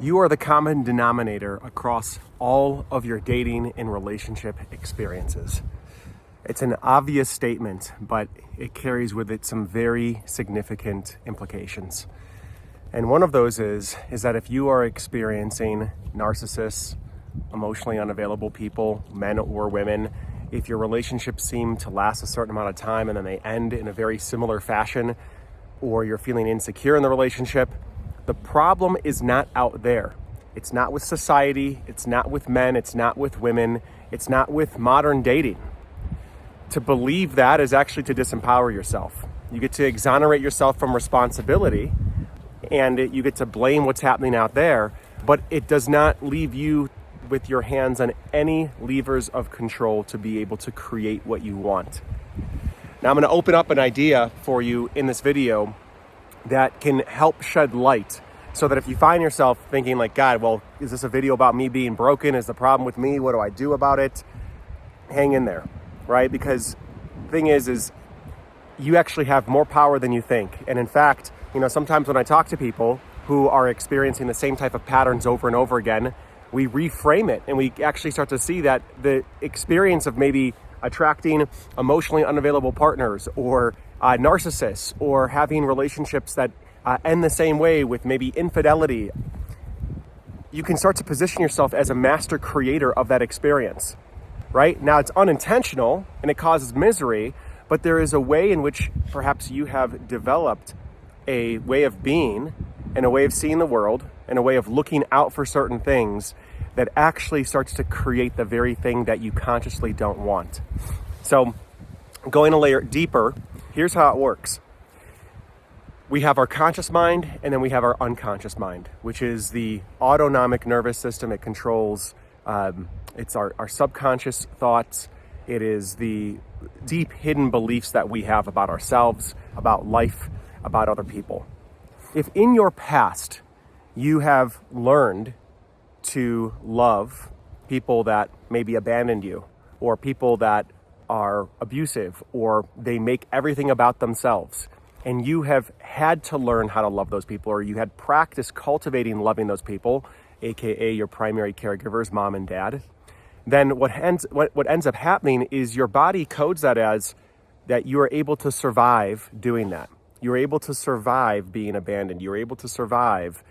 You are the common denominator across all of your dating and relationship experiences. It's an obvious statement, but it carries with it some very significant implications. And one of those is that if you are experiencing narcissists, emotionally unavailable people, men or women, if your relationships seem to last a certain amount of time and then they end in a very similar fashion, or you're feeling insecure in the relationship, the problem is not out there. It's not with society, it's not with men, it's not with women, it's not with modern dating. To believe that is actually to disempower yourself. You get to exonerate yourself from responsibility and you get to blame what's happening out there, but it does not leave you with your hands on any levers of control to be able to create what you want. Now I'm going to open up an idea for you in this video that can help shed light so that if you find yourself thinking like, God, well, is this a video about me being broken? Is the problem with me? What do I do about it? Hang in there, right? Because the thing is you actually have more power than you think. And in fact, sometimes when I talk to people who are experiencing the same type of patterns over and over again, we reframe it and we actually start to see that the experience of maybe attracting emotionally unavailable partners or narcissists or having relationships that end the same way with maybe infidelity, you can start to position yourself as a master creator of that experience, right? Now it's unintentional and it causes misery, but there is a way in which perhaps you have developed a way of being and a way of seeing the world and a way of looking out for certain things that actually starts to create the very thing that you consciously don't want. So going a layer deeper, here's how it works. We have our conscious mind and then we have our unconscious mind, which is the autonomic nervous system. It controls, it's our subconscious thoughts. It is the deep hidden beliefs that we have about ourselves, about life, about other people. If in your past you have learned to love people that maybe abandoned you, or people that are abusive, or they make everything about themselves, and you have had to learn how to love those people, or you had practice cultivating loving those people, aka your primary caregivers, mom and dad, then what ends up happening is your body codes that as that you are able to survive doing that. You're able to survive being abandoned. You're able to survive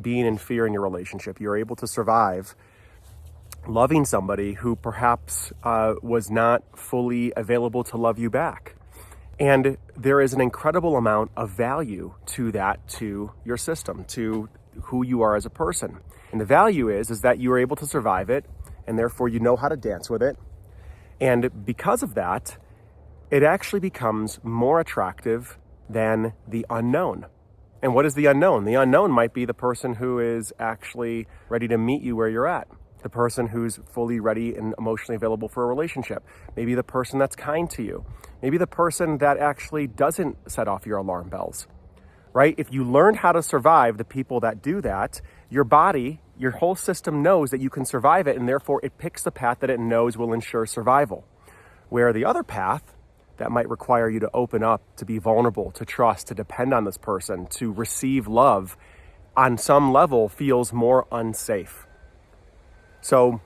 being in fear in your relationship. You're able to survive loving somebody who perhaps was not fully available to love you back. And there is an incredible amount of value to that, to your system, to who you are as a person. And the value is that you are able to survive it, and therefore you know how to dance with it. And because of that, it actually becomes more attractive than the unknown. And what is the unknown? The unknown might be the person who is actually ready to meet you where you're at. The person who's fully ready and emotionally available for a relationship. Maybe the person that's kind to you. Maybe the person that actually doesn't set off your alarm bells, right? If you learned how to survive the people that do that, your body, your whole system knows that you can survive it, and therefore it picks the path that it knows will ensure survival. Where the other path that might require you to open up, to be vulnerable, to trust, to depend on this person, to receive love, on some level feels more unsafe. So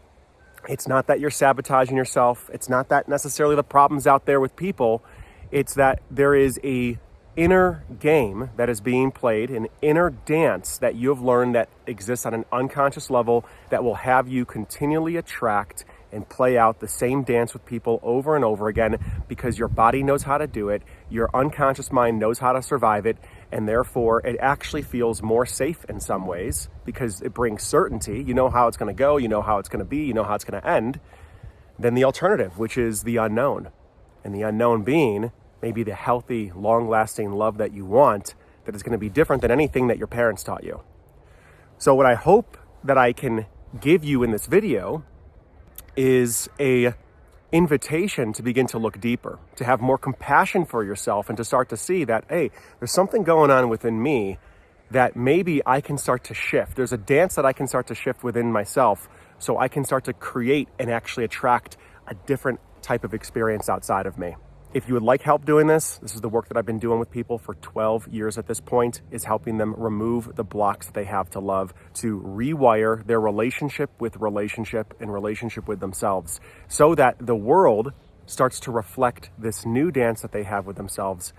it's not that you're sabotaging yourself. It's not that necessarily the problem's out there with people. It's that there is a inner game that is being played, an inner dance that you have learned that exists on an unconscious level that will have you continually attract and play out the same dance with people over and over again because your body knows how to do it, your unconscious mind knows how to survive it, and therefore it actually feels more safe in some ways because it brings certainty. You know how it's going to go, you know how it's going to be, you know how it's going to end, than the alternative, which is the unknown. And the unknown being maybe the healthy, long-lasting love that you want that is going to be different than anything that your parents taught you. So what I hope that I can give you in this video is a invitation to begin to look deeper, to have more compassion for yourself and to start to see that, hey, there's something going on within me that maybe I can start to shift. There's a dance that I can start to shift within myself so I can start to create and actually attract a different type of experience outside of me. If you would like help doing this is the work that I've been doing with people for 12 years at this point, is helping them remove the blocks that they have to love, to rewire their relationship with themselves, so that the world starts to reflect this new dance that they have with themselves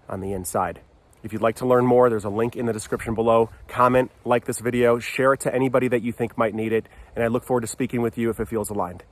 on the inside. If you'd like to learn more, there's a link in the description below. Comment, like this video, share it to anybody that you think might need it, and I look forward to speaking with you if it feels aligned.